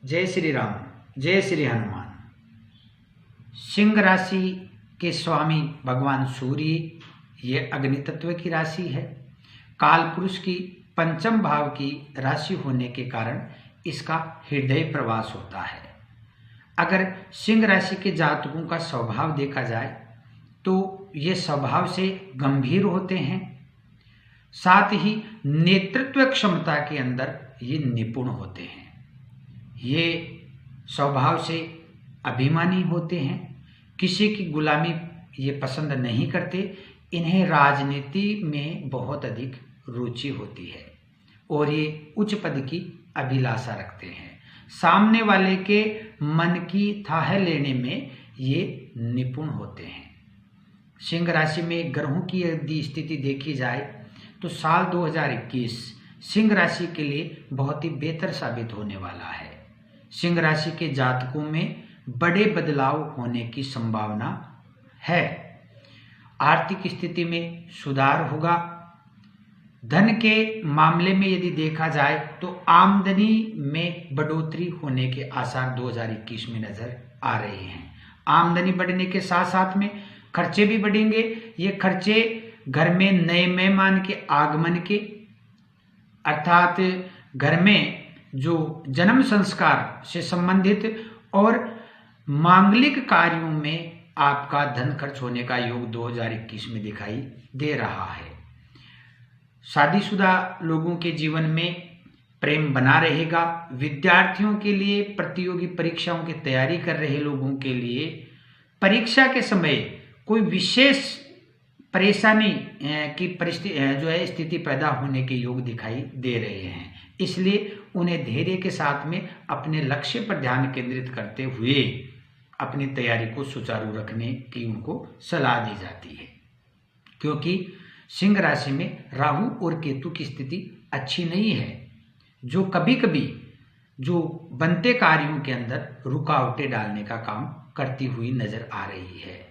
जय श्री राम, जय श्री हनुमान। सिंह राशि के स्वामी भगवान सूर्य, ये अग्नि तत्व की राशि है। काल पुरुष की पंचम भाव की राशि होने के कारण इसका हृदय प्रवास होता है। अगर सिंह राशि के जातकों का स्वभाव देखा जाए तो ये स्वभाव से गंभीर होते हैं, साथ ही नेतृत्व क्षमता के अंदर ये निपुण होते हैं। ये स्वभाव से अभिमानी होते हैं, किसी की गुलामी ये पसंद नहीं करते। इन्हें राजनीति में बहुत अधिक रुचि होती है और ये उच्च पद की अभिलाषा रखते हैं। सामने वाले के मन की थाह लेने में ये निपुण होते हैं। सिंह राशि में ग्रहों की यदि स्थिति देखी जाए तो साल 2021 सिंह राशि के लिए बहुत ही बेहतर साबित होने वाला है। सिंह राशि के जातकों में बड़े बदलाव होने की संभावना है। आर्थिक स्थिति में सुधार होगा। धन के मामले में यदि देखा जाए तो आमदनी में बढ़ोतरी होने के आसार 2021 में नजर आ रहे हैं। आमदनी बढ़ने के साथ साथ में खर्चे भी बढ़ेंगे। ये खर्चे घर में नए मेहमान के आगमन के, अर्थात घर में जो जन्म संस्कार से संबंधित और मांगलिक कार्यों में आपका धन खर्च होने का योग 2021 में दिखाई दे रहा है। शादीशुदा लोगों के जीवन में प्रेम बना रहेगा। विद्यार्थियों के लिए, प्रतियोगी परीक्षाओं की तैयारी कर रहे लोगों के लिए परीक्षा के समय कोई विशेष परेशानी की परिस्थिति स्थिति पैदा होने के योग दिखाई दे रहे हैं। इसलिए उन्हें धैर्य के साथ में अपने लक्ष्य पर ध्यान केंद्रित करते हुए अपनी तैयारी को सुचारू रखने की उनको सलाह दी जाती है, क्योंकि सिंह राशि में राहु और केतु की स्थिति अच्छी नहीं है, जो कभी कभी जो बनते कार्यों के अंदर रुकावटें डालने का काम करती हुई नजर आ रही है।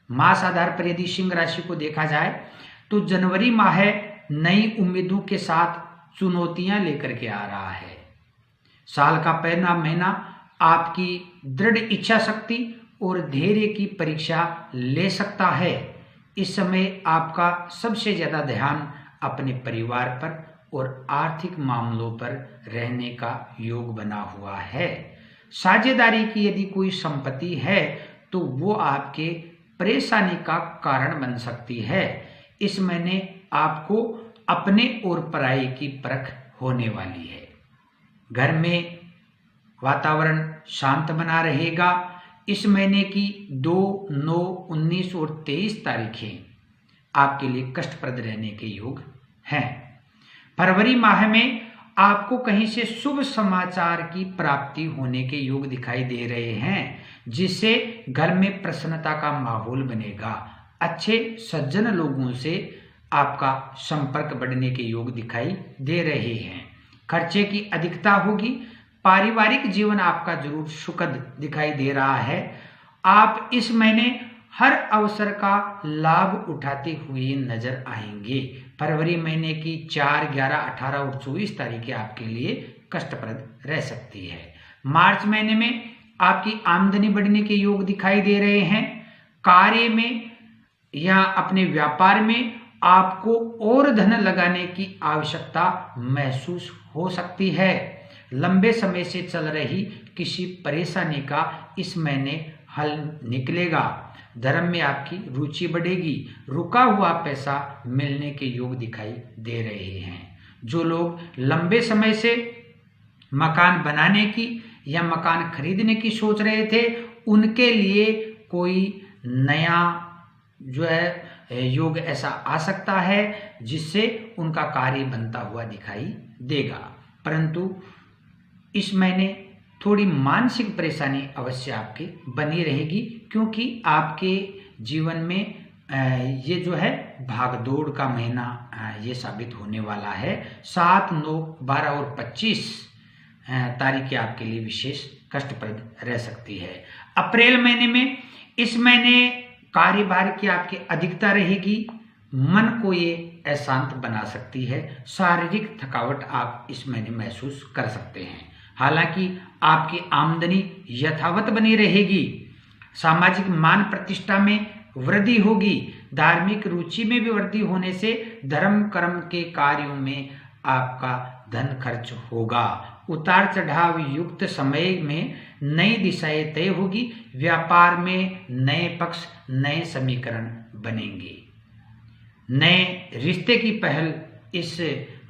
मास आधार पर यदि सिंह राशि को देखा जाए तो जनवरी माह नई उम्मीदों के साथ चुनौतियां लेकर के आ रहा है। साल का पहला महीना आपकी दृढ़ इच्छा शक्ति और धैर्य की परीक्षा ले सकता है। इस समय आपका सबसे ज्यादा ध्यान अपने परिवार पर और आर्थिक मामलों पर रहने का योग बना हुआ है। साझेदारी की यदि कोई संपत्ति है तो वो आपके परेशानी का कारण बन सकती है। इस महीने आपको अपने और पराई की परख होने वाली है। घर में वातावरण शांत बना रहेगा। इस महीने की 2, 9, 19 और 23 तारीखें आपके लिए कष्टप्रद रहने के योग हैं। फरवरी माह में आपको कहीं से शुभ समाचार की प्राप्ति होने के योग दिखाई दे रहे हैं, जिससे घर में प्रसन्नता का माहौल बनेगा। अच्छे सज्जन लोगों से आपका संपर्क बढ़ने के योग दिखाई दे रहे हैं। खर्चे की अधिकता होगी। पारिवारिक जीवन आपका जरूर सुखद दिखाई दे रहा है। आप इस महीने हर अवसर का लाभ उठाते हुए नजर आएंगे। फरवरी महीने की 4, 11, 18 और 24 तारीखें आपके लिए कष्टप्रद रह सकती है। मार्च महीने में आपकी आमदनी बढ़ने के योग दिखाई दे रहे हैं। कार्य में या अपने व्यापार में आपको और धन लगाने की आवश्यकता महसूस हो सकती है। लंबे समय से चल रही किसी परेशानी का इस महीने हल निकलेगा। धर्म में आपकी रुचि बढ़ेगी। रुका हुआ पैसा मिलने के योग दिखाई दे रहे हैं। जो लोग लंबे समय से मकान बनाने की या मकान खरीदने की सोच रहे थे, उनके लिए कोई नया जो है योग ऐसा आ सकता है जिससे उनका कार्य बनता हुआ दिखाई देगा। परंतु इस महीने थोड़ी मानसिक परेशानी अवश्य आपके बनी रहेगी, क्योंकि आपके जीवन में ये जो है भागदौड़ का महीना ये साबित होने वाला है। 7, 9, 12 और 25 तारीखें आपके लिए विशेष कष्टप्रद रह सकती है। अप्रैल महीने में, इस महीने कार्यभार की आपकी अधिकता रहेगी। मन को ये अशांत बना सकती है। शारीरिक थकावट आप इस महीने महसूस कर सकते हैं। हालांकि आपकी आमदनी यथावत बनी रहेगी। सामाजिक मान प्रतिष्ठा में वृद्धि होगी। धार्मिक रुचि में भी वृद्धि होने से धर्म कर्म के कार्यों में आपका धन खर्च होगा। उतार चढ़ाव युक्त समय में नई दिशाएं तय होगी। व्यापार में नए पक्ष, नए समीकरण बनेंगे। नए रिश्ते की पहल इस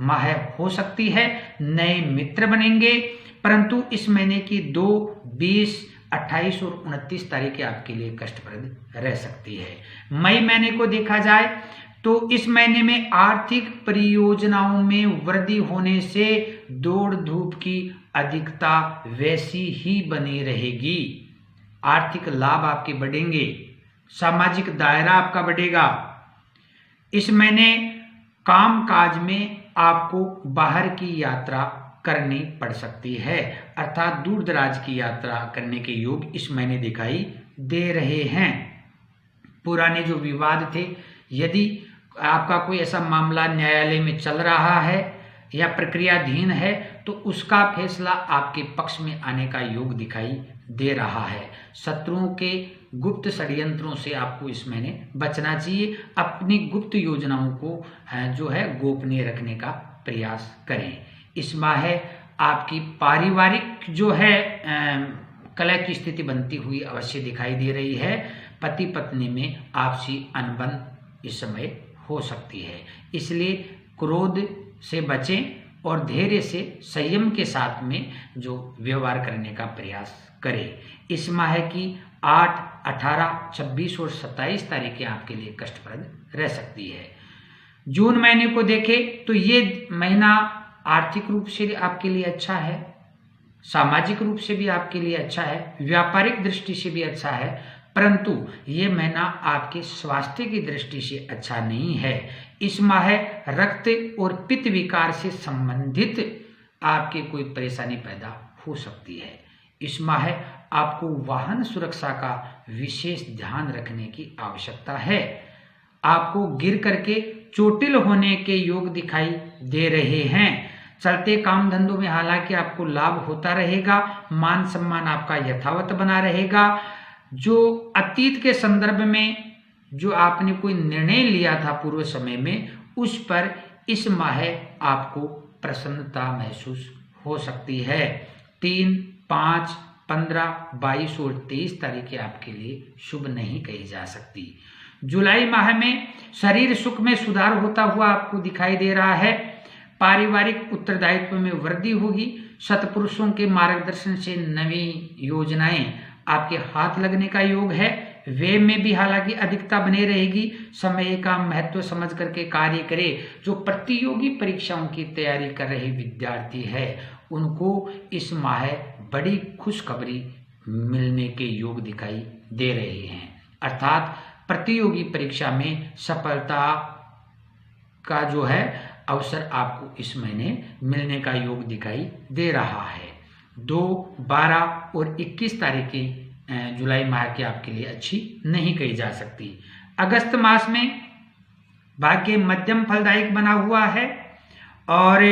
माह हो सकती है। नए मित्र बनेंगे, परंतु इस महीने की 2, 20, 28 और 29 तारीखें आपके लिए कष्टप्रद रह सकती है। मई महीने को देखा जाए तो इस महीने में आर्थिक परियोजनाओं में वृद्धि होने से दौड़ धूप की अधिकता वैसी ही बनी रहेगी। आर्थिक लाभ आपके बढ़ेंगे। सामाजिक दायरा आपका बढ़ेगा। इस महीने काम काज में आपको बाहर की यात्रा करनी पड़ सकती है, अर्थात दूर दराज की यात्रा करने के योग इस महीने दिखाई दे रहे हैं। पुराने जो विवाद थे, यदि आपका कोई ऐसा मामला न्यायालय में चल रहा है या प्रक्रियाधीन है, तो उसका फैसला आपके पक्ष में आने का योग दिखाई दे रहा है। शत्रुओं के गुप्त षड्यंत्रों से आपको इस महीने बचना चाहिए। अपनी गुप्त योजनाओं को जो है गोपनीय रखने का प्रयास करें। इस माह आपकी पारिवारिक जो है कलह की स्थिति बनती हुई अवश्य दिखाई दे रही है। पति पत्नी में आपसी अनबन इस समय हो सकती है, इसलिए क्रोध से बचें और धैर्य से संयम के साथ में जो व्यवहार करने का प्रयास करें। इस माह की 8, 18, 26 और 27 तारीखें आपके लिए कष्टप्रद रह सकती है। जून महीने को देखें तो ये महीना आर्थिक रूप से आपके लिए अच्छा है, सामाजिक रूप से भी आपके लिए अच्छा है, व्यापारिक दृष्टि से भी अच्छा है, परंतु ये महीना आपके स्वास्थ्य की दृष्टि से अच्छा नहीं है। इस माह रक्त और पित्त विकार से संबंधित आपके कोई परेशानी पैदा हो सकती है। इस माह आपको वाहन सुरक्षा का विशेष ध्यान रखने की आवश्यकता है। आपको गिर करके चोटिल होने के योग दिखाई दे रहे हैं। चलते काम धंधों में हालांकि आपको लाभ होता रहेगा, मान सम्मान आपका यथावत बना रहेगा। जो अतीत के संदर्भ में जो आपने कोई निर्णय लिया था पूर्व समय में, उस पर इस माह आपको प्रसन्नता महसूस हो सकती है। 3, 5, 15, 22 और 23 तारीखें आपके लिए शुभ नहीं कही जा सकती। जुलाई माह में शरीर सुख में सुधार होता हुआ आपको दिखाई दे रहा है। पारिवारिक उत्तरदायित्व में वृद्धि होगी। सत्पुरुषों के मार्गदर्शन से नवी योजनाएं आपके हाथ लगने का योग है। व्यय में भी हालांकि अधिकता बने रहेगी। समय का महत्व समझ करके कार्य करें। जो प्रतियोगी परीक्षाओं की तैयारी कर रहे विद्यार्थी है, उनको इस माह बड़ी खुशखबरी मिलने के योग दिखाई दे रहे हैं, अर्थात प्रतियोगी परीक्षा में सफलता का जो है अवसर आपको इस महीने मिलने का योग दिखाई दे रहा है। 2, 12 और 21 तारीखें जुलाई माह की आपके लिए अच्छी नहीं कही जा सकती। अगस्त मास में भाग्य मध्यम फलदायक बना हुआ है और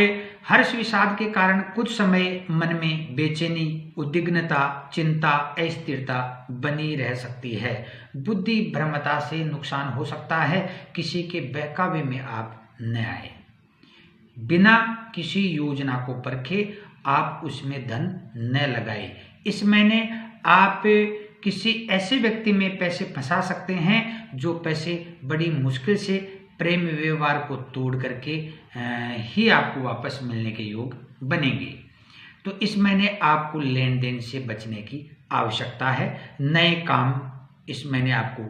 हर्ष विषाद के कारण कुछ समय मन में बेचैनी, उद्विग्नता, चिंता, अस्थिरता बनी रह सकती है। बुद्धि भ्रमता से नुकसान हो सकता है। किसी के बहकावे में आप न आए। बिना किसी योजना को परखे आप उसमें धन न लगाए। इस महीने आप किसी ऐसे व्यक्ति में पैसे फंसा सकते हैं जो पैसे बड़ी मुश्किल से प्रेम व्यवहार को तोड़ करके ही आपको वापस मिलने के योग बनेंगे। तो इस महीने आपको लेन देन से बचने की आवश्यकता है। नए काम इस महीने आपको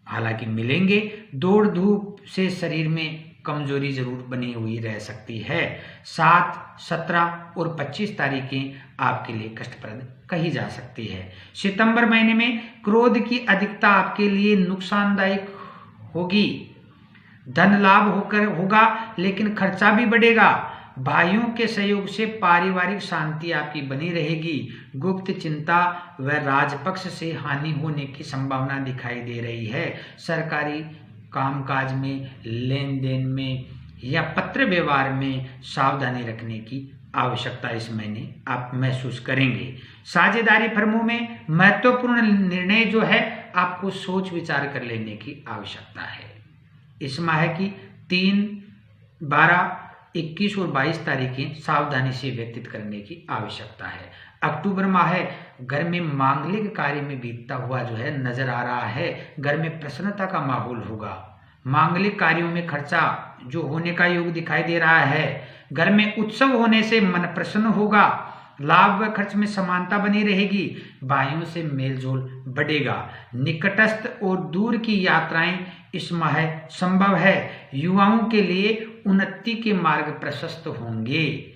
हालांकि मिलेंगे। दौड़ धूप से शरीर में कमजोरी जरूर बनी हुई रह सकती है। 7, 17 और 25 तारीखें आपके लिए कष्टप्रद कही जा सकती है। सितंबर महीने में क्रोध की अधिकता आपके लिए नुकसानदायक होगी। धन लाभ होगा लेकिन खर्चा भी बढ़ेगा। भाइयों के सहयोग से पारिवारिक शांति आपकी बनी रहेगी। गुप्त चिंता व राजपक्ष से हानि होने की संभावना दिखाई दे रही है। सरकारी कामकाज में, लेन देन में या पत्र व्यवहार में सावधानी रखने की आवश्यकता इस महीने आप महसूस करेंगे। साझेदारी फर्मों में महत्वपूर्ण निर्णय जो है आपको सोच विचार कर लेने की आवश्यकता है। इस माह की 3, 12, 21 और 22 तारीखें सावधानी से व्यतीत करने की आवश्यकता है। अक्टूबर माह घर में मांगलिक कार्य में बीतता हुआ जो है नजर आ रहा है। घर में प्रसन्नता का माहौल होगा। मांगलिक कार्यों में खर्चा जो होने का योग दिखाई दे रहा है। घर में उत्सव होने से मन प्रसन्न होगा। लाभ व खर्च में समानता बनी रहेगी। भाइयों से मेलजोल बढ़ेगा। निकटस्थ और दूर की यात्राएं इस माह संभव है। युवाओं के लिए उन्नति के मार्ग प्रशस्त होंगे।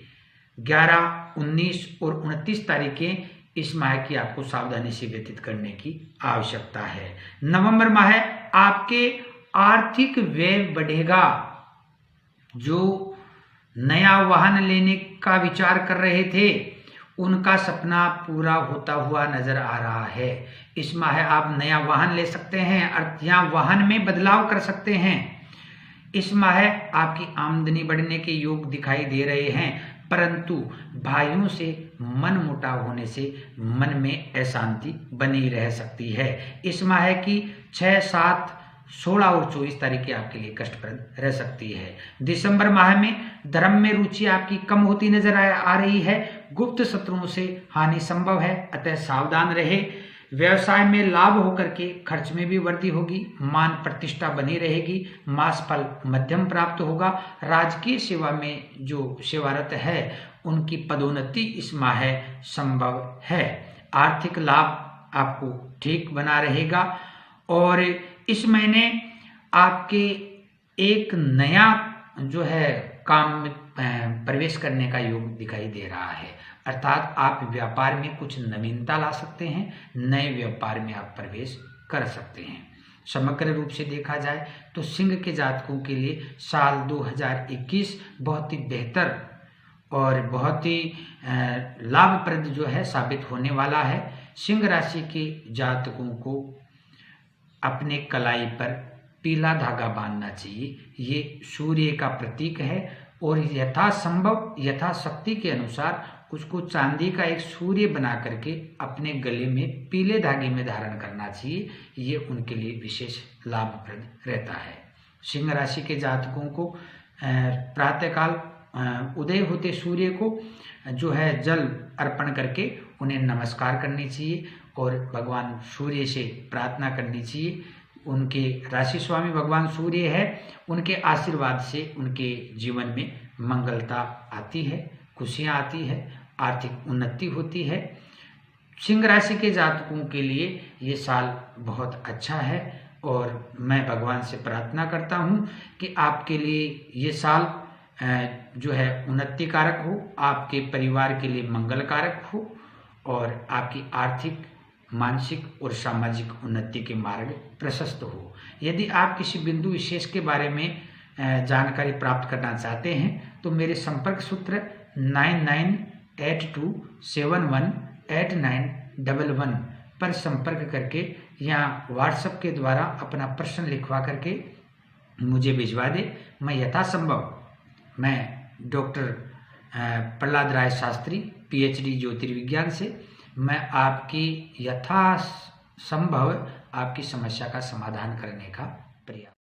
11, 19 और 29 तारीखें इस माह की आपको सावधानी से व्यतीत करने की आवश्यकता है। नवंबर माह आपके आर्थिक व्यय बढ़ेगा। जो नया वाहन लेने का विचार कर रहे थे उनका सपना पूरा होता हुआ नजर आ रहा है। इस माह आप नया वाहन ले सकते हैं और यहाँ वाहन में बदलाव कर सकते हैं। इस माह आपकी आमदनी बढ़ने के योग दिखाई दे रहे हैं, परंतु भाइयों से मन मुटाव होने से मन में अशांति बनी रह सकती है। इस माह की 6, 7, 16 और 24 तारीखें आपके लिए कष्टप्रद रह सकती है। दिसंबर माह में धर्म में रुचि आपकी कम होती नजर आ रही है। गुप्त शत्रुओं से हानि संभव है, अतः सावधान रहे। व्यवसाय में लाभ होकर के खर्च में भी वृद्धि होगी। मान प्रतिष्ठा बनी रहेगी। मास फल मध्यम प्राप्त होगा। राजकीय सेवा में जो सेवारत है उनकी पदोन्नति इस माह संभव है। आर्थिक लाभ आपको ठीक बना रहेगा और इस महीने आपके एक नया जो है काम में प्रवेश करने का योग दिखाई दे रहा है, अर्थात आप व्यापार में कुछ नवीनता ला सकते हैं। नए व्यापार में आप प्रवेश कर सकते हैं। समग्र रूप से देखा जाए तो सिंह के जातकों के लिए साल 2021 बहुत ही बेहतर और बहुत ही लाभप्रद जो है साबित होने वाला है। सिंह राशि के जातकों को अपने कलाई पर पीला धागा बांधना चाहिए। ये सूर्य का प्रतीक है और यथासंभव यथाशक्ति के अनुसार उसको चांदी का एक सूर्य बना करके अपने गले में पीले धागे में धारण करना चाहिए। ये उनके लिए विशेष लाभप्रद रहता है। सिंह राशि के जातकों को प्रातःकाल उदय होते सूर्य को जो है जल अर्पण करके उन्हें नमस्कार करनी चाहिए और भगवान सूर्य से प्रार्थना करनी चाहिए। उनके राशि स्वामी भगवान सूर्य है, उनके आशीर्वाद से उनके जीवन में मंगलता आती है, खुशियाँ आती है, आर्थिक उन्नति होती है। सिंह राशि के जातकों के लिए ये साल बहुत अच्छा है और मैं भगवान से प्रार्थना करता हूँ कि आपके लिए ये साल जो है उन्नति कारक हो, आपके परिवार के लिए मंगल कारक हो और आपकी आर्थिक, मानसिक और सामाजिक उन्नति के मार्ग प्रशस्त हो। यदि आप किसी बिंदु विशेष के बारे में जानकारी प्राप्त करना चाहते हैं तो मेरे संपर्क सूत्र 9982711891 पर संपर्क करके या व्हाट्सएप के द्वारा अपना प्रश्न लिखवा करके मुझे भिजवा दे। मैं यथासंभव डॉक्टर प्रहलाद राय शास्त्री PhD ज्योतिर्विज्ञान से मैं आपकी यथासंभव आपकी समस्या का समाधान करने का प्रयास